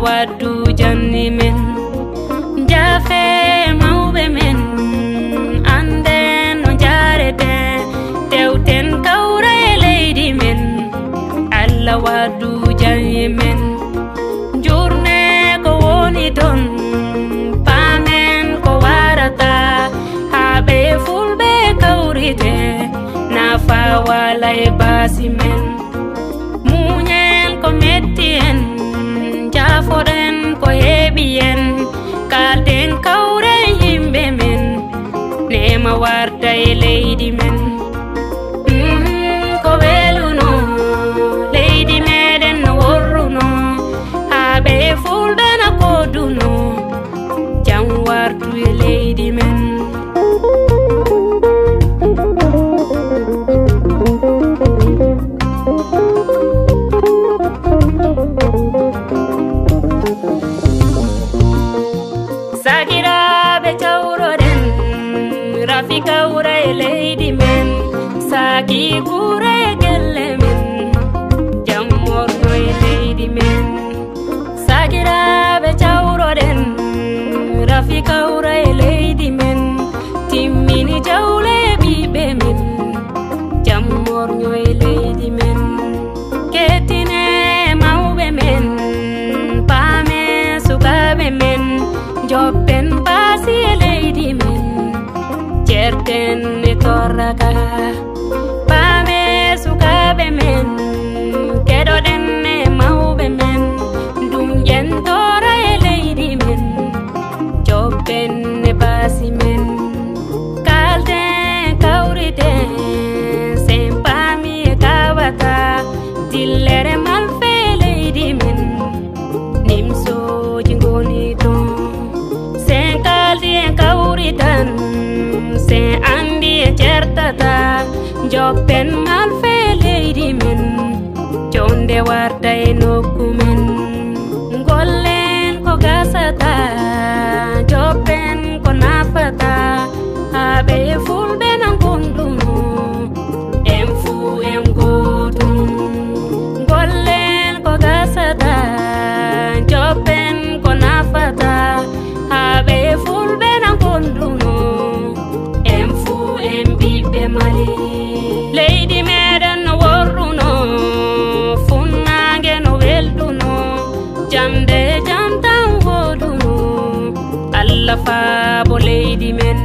Wadu janni men jafe mawbe men anden no jarete tewten kawra e leydi men Allah wadu janni men jurne ko woni don pamen ko warata habe fulbe kawrite na fa wala e basi men munyen ko metti en foden ko hebien kalden kawre himbe men nema warta e leydi men ko weluno leydi meden no worruno habe fulbe na koduno jam wartu e leydi men Sagirabe chawroden Rafika ura e leydi men Sagi gura e gelle men Jammorno e leydi men Sagirabe chawroden Rafika ura e leydi men Timmini jawle e bibe men Jammorno e leydi men Ketine mawbe men Pame sukabe men Joppen pasi e leydi men certen e torraka pame sukabe men kedoden e mawbe men dunjen tora e leydi men joppen e pasi men kalden kawrite sen pami e kawata dillere malfe e leydi men nimsoji ngoni ton kauritan se andi e certata joppen malfe leydi men jonde warta e nokku men gollen ko gasata joppen ko nafata habe fulbe nan gonduno en fu en godum gollen ko gasata joppen ko nafata habe fulbe nan gonduno en fu en bibe mali leydi meden no worruno funnange no welduno jamde jamtan woduno Allah fa bo leydi men